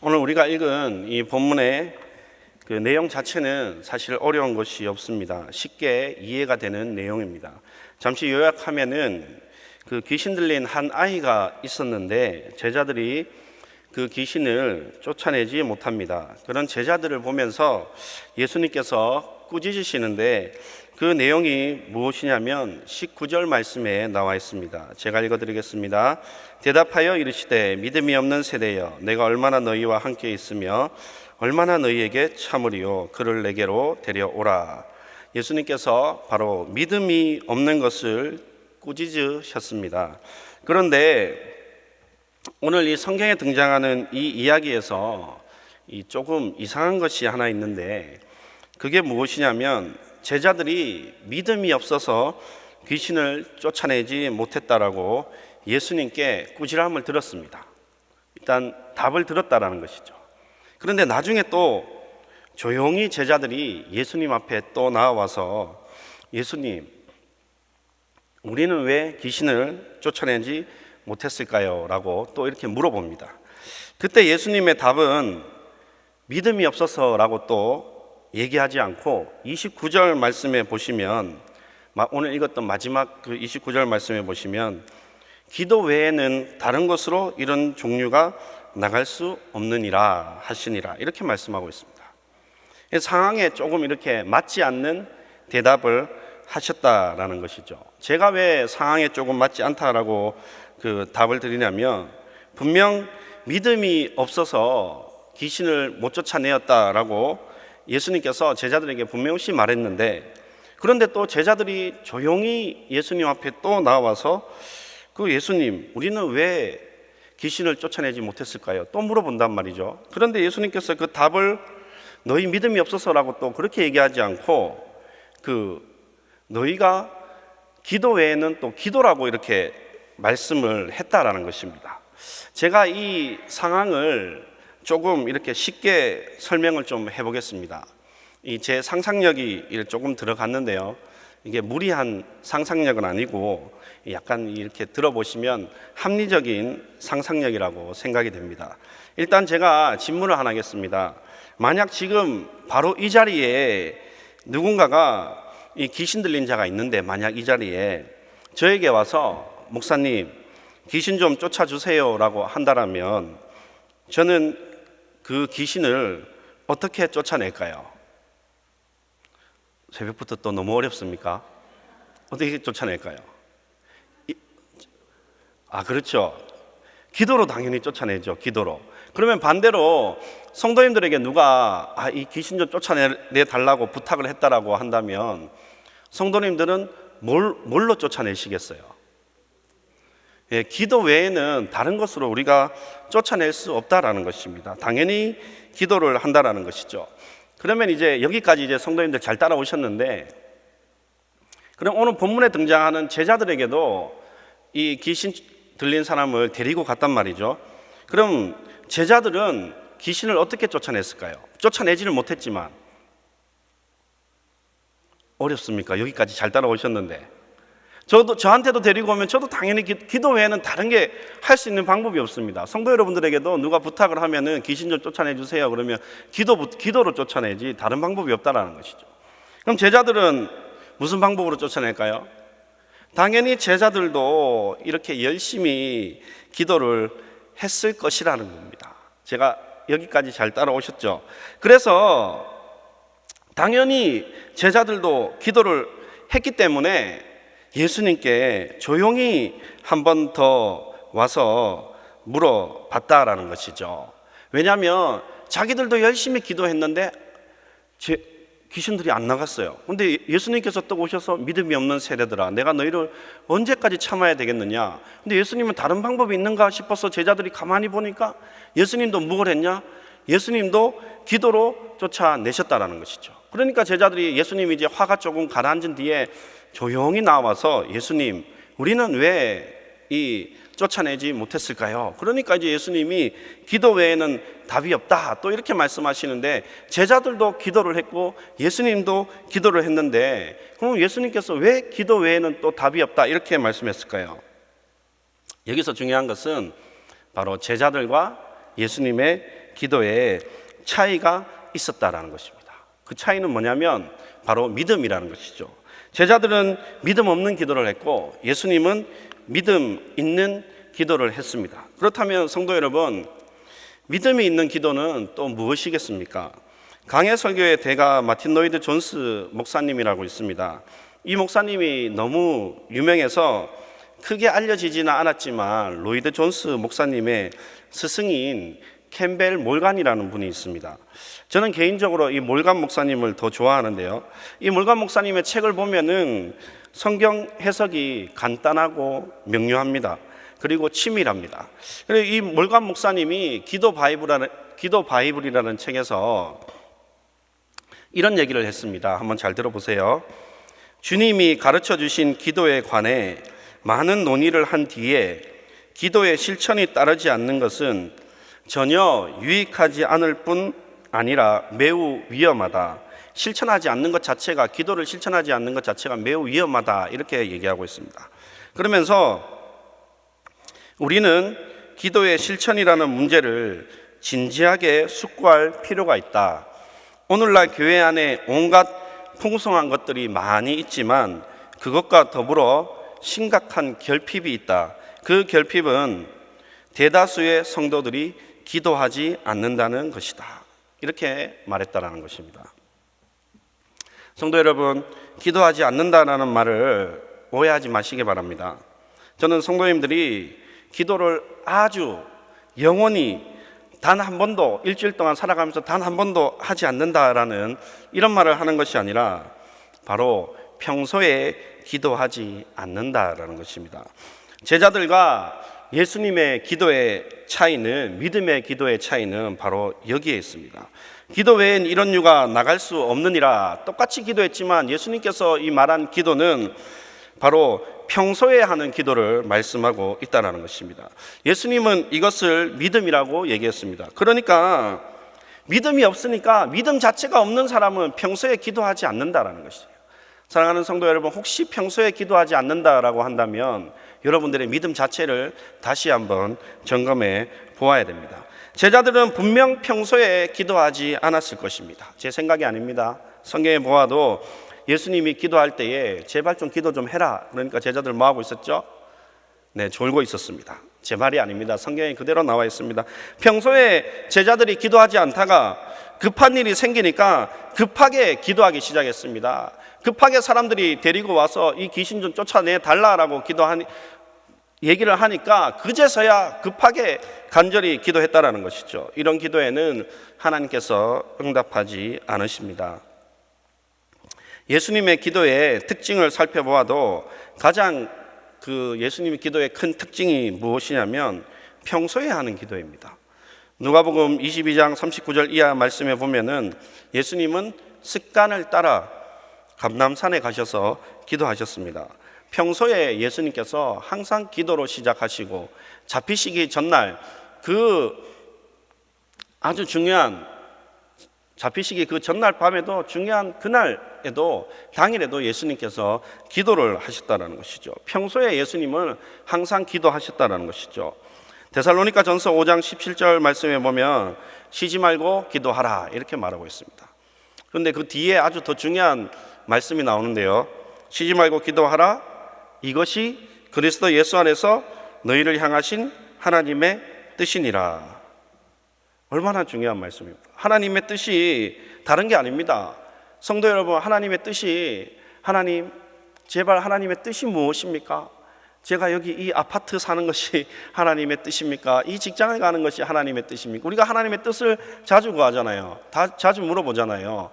오늘 우리가 읽은 이 본문의 그 내용 자체는 사실 어려운 것이 없습니다. 쉽게 이해가 되는 내용입니다. 잠시 요약하면은 그 귀신 들린 한 아이가 있었는데 제자들이 그 귀신을 쫓아내지 못합니다. 그런 제자들을 보면서 예수님께서 꾸짖으시는데 그 내용이 무엇이냐면 19절 말씀에 나와 있습니다. 제가 읽어드리겠습니다. 대답하여 이르시되 믿음이 없는 세대여, 내가 얼마나 너희와 함께 있으며 얼마나 너희에게 참으리요. 그를 내게로 데려오라. 예수님께서 바로 믿음이 없는 것을 꾸짖으셨습니다. 그런데 오늘 이 성경에 등장하는 이 이야기에서 조금 이상한 것이 하나 있는데, 그게 무엇이냐면 제자들이 믿음이 없어서 귀신을 쫓아내지 못했다라고 예수님께 꾸지람을 들었습니다. 일단 답을 들었다라는 것이죠. 그런데 나중에 또 조용히 제자들이 예수님 앞에 또 나와서 예수님, 우리는 왜 귀신을 쫓아내지 못했을까요? 라고 또 이렇게 물어봅니다. 그때 예수님의 답은 믿음이 없어서라고 또 얘기하지 않고 29절 말씀에 보시면, 오늘 읽었던 마지막 그 29절 말씀에 보시면 기도 외에는 다른 것으로 이런 종류가 나갈 수 없느니라 하시니라, 이렇게 말씀하고 있습니다. 상황에 조금 이렇게 맞지 않는 대답을 하셨다라는 것이죠. 제가 왜 상황에 조금 맞지 않다라고 그 답을 드리냐면, 분명 믿음이 없어서 귀신을 못 쫓아내었다라고 예수님께서 제자들에게 분명히 말했는데, 그런데 또 제자들이 조용히 예수님 앞에 또 나와서 그 예수님, 우리는 왜 귀신을 쫓아내지 못했을까요? 또 물어본단 말이죠. 그런데 예수님께서 그 답을 너희 믿음이 없어서라고 또 그렇게 얘기하지 않고 너희가 기도 외에는 또 기도라고 이렇게 말씀을 했다라는 것입니다. 제가 이 상황을 조금 이렇게 쉽게 설명을 좀 해보겠습니다. 제 상상력이 조금 들어갔는데요. 이게 무리한 상상력은 아니고 약간 이렇게 들어보시면 합리적인 상상력이라고 생각이 됩니다. 일단 제가 질문을 하나 하겠습니다. 만약 지금 바로 이 자리에 누군가가 이 귀신 들린 자가 있는데, 만약 이 자리에 저에게 와서 목사님, 귀신 좀 쫓아주세요 라고 한다면 저는 그 귀신을 어떻게 쫓아낼까요? 새벽부터 또 너무 어렵습니까? 어떻게 쫓아낼까요? 그렇죠. 기도로 당연히 쫓아내죠. 기도로. 그러면 반대로 성도님들에게 누가 이 귀신 좀 쫓아내 달라고 부탁을 했다라고 한다면 성도님들은 뭘로 쫓아내시겠어요? 기도 외에는 다른 것으로 우리가 쫓아낼 수 없다라는 것입니다. 당연히 기도를 한다라는 것이죠. 그러면 이제 여기까지 이제 성도님들 잘 따라오셨는데, 그럼 오늘 본문에 등장하는 제자들에게도 이 귀신 들린 사람을 데리고 갔단 말이죠. 그럼 제자들은 귀신을 어떻게 쫓아냈을까요? 쫓아내지를 못했지만. 어렵습니까? 여기까지 잘 따라오셨는데. 저한테도 데리고 오면 저도 당연히 기도 외에는 다른 게 할 수 있는 방법이 없습니다. 성도 여러분들에게도 누가 부탁을 하면은 귀신 좀 쫓아내 주세요 그러면 기도로 쫓아내지 다른 방법이 없다라는 것이죠. 그럼 제자들은 무슨 방법으로 쫓아낼까요? 당연히 제자들도 이렇게 열심히 기도를 했을 것이라는 겁니다. 제가 여기까지 잘 따라오셨죠? 그래서 당연히 제자들도 기도를 했기 때문에 예수님께 조용히 한 번 더 와서 물어봤다라는 것이죠. 왜냐하면 자기들도 열심히 기도했는데 귀신들이 안 나갔어요. 근데 예수님께서 또 오셔서 믿음이 없는 세대들아, 내가 너희를 언제까지 참아야 되겠느냐. 근데 예수님은 다른 방법이 있는가 싶어서 제자들이 가만히 보니까 예수님도 뭘 했냐? 예수님도 기도로 쫓아내셨다라는 것이죠. 그러니까 제자들이, 예수님이 이제 화가 조금 가라앉은 뒤에 조용히 나와서 예수님, 우리는 왜 쫓아내지 못했을까요? 그러니까 이제 예수님이 기도 외에는 답이 없다 또 이렇게 말씀하시는데, 제자들도 기도를 했고 예수님도 기도를 했는데, 그럼 예수님께서 왜 기도 외에는 또 답이 없다 이렇게 말씀했을까요? 여기서 중요한 것은 바로 제자들과 예수님의 기도에 차이가 있었다라는 것입니다. 그 차이는 뭐냐면 바로 믿음이라는 것이죠. 제자들은 믿음 없는 기도를 했고 예수님은 믿음 있는 기도를 했습니다. 그렇다면 성도 여러분, 믿음이 있는 기도는 또 무엇이겠습니까? 강해 설교의 대가 마틴 로이드 존스 목사님이라고 있습니다. 이 목사님이 너무 유명해서 크게 알려지지는 않았지만 로이드 존스 목사님의 스승인 캠벨 몰간이라는 분이 있습니다. 저는 개인적으로 이 몰간 목사님을 더 좋아하는데요. 이 몰간 목사님의 책을 보면은 성경 해석이 간단하고 명료합니다. 그리고 치밀합니다. 그리고 이 몰간 목사님이 기도 바이블이라는 책에서 이런 얘기를 했습니다. 한번 잘 들어보세요. 주님이 가르쳐 주신 기도에 관해 많은 논의를 한 뒤에 기도의 실천이 따르지 않는 것은 전혀 유익하지 않을 뿐 아니라 매우 위험하다. 실천하지 않는 것 자체가, 기도를 실천하지 않는 것 자체가 매우 위험하다, 이렇게 얘기하고 있습니다. 그러면서 우리는 기도의 실천이라는 문제를 진지하게 숙고할 필요가 있다. 오늘날 교회 안에 온갖 풍성한 것들이 많이 있지만 그것과 더불어 심각한 결핍이 있다. 그 결핍은 대다수의 성도들이 기도하지 않는다는 것이다. 이렇게 말했다라는 것입니다. 성도 여러분, 기도하지 않는다라는 말을 오해하지 마시기 바랍니다. 저는 성도님들이 기도를 아주 영원히 단 한 번도, 일주일 동안 살아가면서 단 한 번도 하지 않는다라는 이런 말을 하는 것이 아니라 바로 평소에 기도하지 않는다라는 것입니다. 제자들과 예수님의 기도의 차이는, 믿음의 기도의 차이는 바로 여기에 있습니다. 기도 외엔 이런 유가 나갈 수 없느니라. 똑같이 기도했지만 예수님께서 이 말한 기도는 바로 평소에 하는 기도를 말씀하고 있다는 것입니다. 예수님은 이것을 믿음이라고 얘기했습니다. 그러니까 믿음이 없으니까 믿음 자체가 없는 사람은 평소에 기도하지 않는다라는 것이에요. 사랑하는 성도 여러분, 혹시 평소에 기도하지 않는다라고 한다면 여러분들의 믿음 자체를 다시 한번 점검해 보아야 됩니다. 제자들은 분명 평소에 기도하지 않았을 것입니다. 제 생각이 아닙니다. 성경에 보아도 예수님이 기도할 때에 제발 좀 기도 좀 해라, 그러니까 제자들 뭐 하고 있었죠? 네, 졸고 있었습니다. 제 말이 아닙니다. 성경에 그대로 나와 있습니다. 평소에 제자들이 기도하지 않다가 급한 일이 생기니까 급하게 기도하기 시작했습니다. 급하게 사람들이 데리고 와서 이 귀신 좀 쫓아내 달라라고 얘기를 하니까 그제서야 급하게 간절히 기도했다라는 것이죠. 이런 기도에는 하나님께서 응답하지 않으십니다. 예수님의 기도의 특징을 살펴보아도 가장 예수님의 기도의 큰 특징이 무엇이냐면 평소에 하는 기도입니다. 누가복음 22장 39절 이하 말씀에 보면은 예수님은 습관을 따라 감람산에 가셔서 기도하셨습니다. 평소에 예수님께서 항상 기도로 시작하시고 잡히시기 전날 아주 중요한 잡히시기 그 전날 밤에도 중요한 그날에도 당일에도 예수님께서 기도를 하셨다는 것이죠. 평소에 예수님은 항상 기도하셨다는 것이죠. 데살로니가 전서 5장 17절 말씀에 보면 쉬지 말고 기도하라 이렇게 말하고 있습니다. 그런데 그 뒤에 아주 더 중요한 말씀이 나오는데요. 쉬지 말고 기도하라. 이것이 그리스도 예수 안에서 너희를 향하신 하나님의 뜻이니라. 얼마나 중요한 말씀입니까? 하나님의 뜻이 다른 게 아닙니다. 성도 여러분, 하나님의 뜻이, 하나님, 제발 하나님의 뜻이 무엇입니까? 제가 여기 이 아파트 사는 것이 하나님의 뜻입니까? 이 직장에 가는 것이 하나님의 뜻입니까? 우리가 하나님의 뜻을 자주 구하잖아요. 자주 물어보잖아요.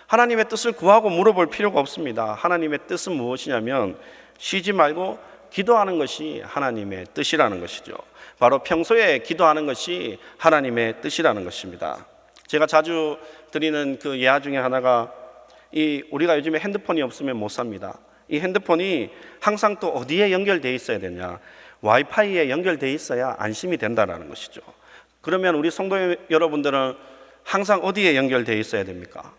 하나님의 뜻을 구하고 물어볼 필요가 없습니다. 하나님의 뜻은 무엇이냐면 쉬지 말고 기도하는 것이 하나님의 뜻이라는 것이죠. 바로 평소에 기도하는 것이 하나님의 뜻이라는 것입니다. 제가 자주 드리는 그 예화 중에 하나가 우리가 요즘에 핸드폰이 없으면 못 삽니다. 이 핸드폰이 항상 또 어디에 연결되어 있어야 되냐? 와이파이에 연결되어 있어야 안심이 된다는 것이죠. 그러면 우리 성도 여러분들은 항상 어디에 연결되어 있어야 됩니까?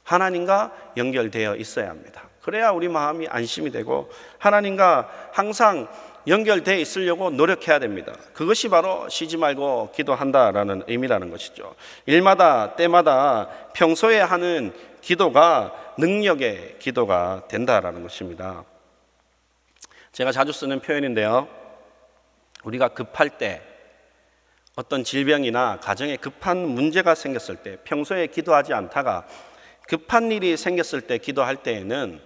하나님과 연결되어 있어야 합니다. 그래야 우리 마음이 안심이 되고 하나님과 항상 연결되어 있으려고 노력해야 됩니다. 그것이 바로 쉬지 말고 기도한다라는 의미라는 것이죠. 일마다 때마다 평소에 하는 기도가 능력의 기도가 된다라는 것입니다. 제가 자주 쓰는 표현인데요, 우리가 급할 때, 어떤 질병이나 가정에 급한 문제가 생겼을 때, 평소에 기도하지 않다가 급한 일이 생겼을 때 기도할 때에는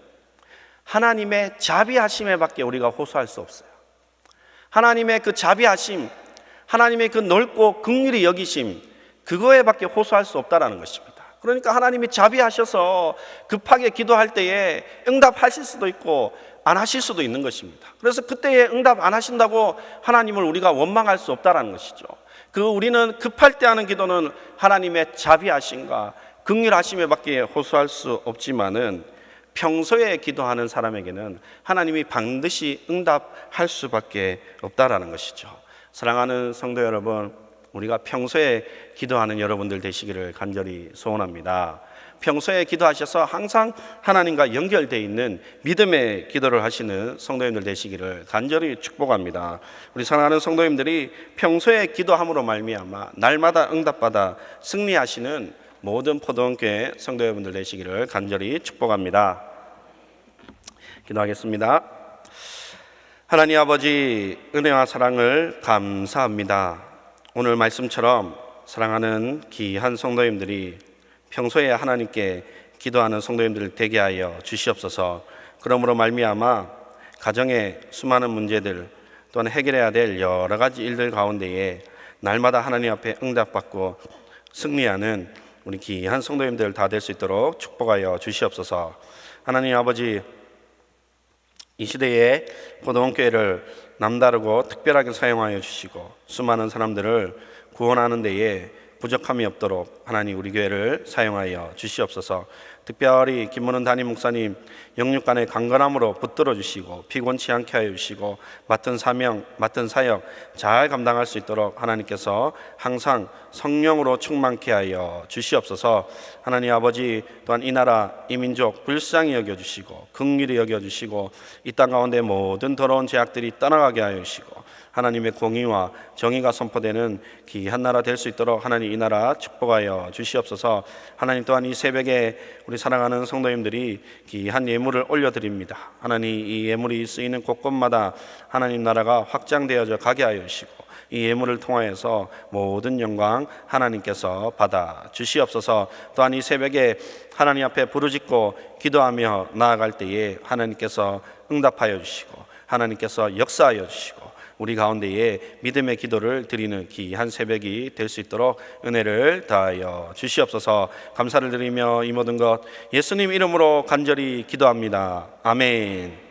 하나님의 자비하심에 밖에 우리가 호소할 수 없어요. 하나님의 그 자비하심, 하나님의 그 넓고 긍휼히 여기심, 그거에 밖에 호소할 수 없다라는 것입니다. 그러니까 하나님이 자비하셔서 급하게 기도할 때에 응답하실 수도 있고 안 하실 수도 있는 것입니다. 그래서 그때에 응답 안 하신다고 하나님을 우리가 원망할 수 없다라는 것이죠. 우리는 급할 때 하는 기도는 하나님의 자비하심과 긍휼하심에 밖에 호소할 수 없지만은 평소에 기도하는 사람에게는 하나님이 반드시 응답할 수밖에 없다라는 것이죠. 사랑하는 성도 여러분, 우리가 평소에 기도하는 여러분들 되시기를 간절히 소원합니다. 평소에 기도하셔서 항상 하나님과 연결되어 있는 믿음의 기도를 하시는 성도님들 되시기를 간절히 축복합니다. 우리 사랑하는 성도님들이 평소에 기도함으로 말미암아 날마다 응답받아 승리하시는 모든 포도원교회 성도 여러분들 되시기를 간절히 축복합니다. 기도하겠습니다. 하나님 아버지, 은혜와 사랑을 감사합니다. 오늘 말씀처럼 사랑하는 귀한 성도님들이 평소에 하나님께 기도하는 성도님들 되게 하여 주시옵소서. 그러므로 말미암아 가정의 수많은 문제들 또한 해결해야 될 여러 가지 일들 가운데에 날마다 하나님 앞에 응답받고 승리하는 우리 귀한 성도님들 다 될 수 있도록 축복하여 주시옵소서. 하나님 아버지, 이 시대에 포도원교회를 남다르고 특별하게 사용하여 주시고 수많은 사람들을 구원하는 데에 부족함이 없도록 하나님 우리 교회를 사용하여 주시옵소서. 특별히 김문은 담임 목사님 영육간의 강건함으로 붙들어 주시고 피곤치 않게 하여 주시고 맡은 사명, 맡은 사역 잘 감당할 수 있도록 하나님께서 항상 성령으로 충만케 하여 주시옵소서. 하나님 아버지, 또한 이 나라 이 민족 불쌍히 여겨주시고 긍휼히 여겨주시고 이 땅 가운데 모든 더러운 죄악들이 떠나가게 하여 주시고 하나님의 공의와 정의가 선포되는 귀한 나라 될 수 있도록 하나님 이 나라 축복하여 주시옵소서. 하나님 또한 이 새벽에 우리 사랑하는 성도님들이 귀한 예물을 올려드립니다. 하나님 이 예물이 쓰이는 곳곳마다 하나님 나라가 확장되어져 가게 하여 주시고 이 예물을 통하여서 모든 영광 하나님께서 받아 주시옵소서. 또한 이 새벽에 하나님 앞에 부르짖고 기도하며 나아갈 때에 하나님께서 응답하여 주시고 하나님께서 역사하여 주시고 우리 가운데에 믿음의 기도를 드리는 귀한 새벽이 될 수 있도록 은혜를 다하여 주시옵소서. 감사를 드리며 이 모든 것 예수님 이름으로 간절히 기도합니다. 아멘.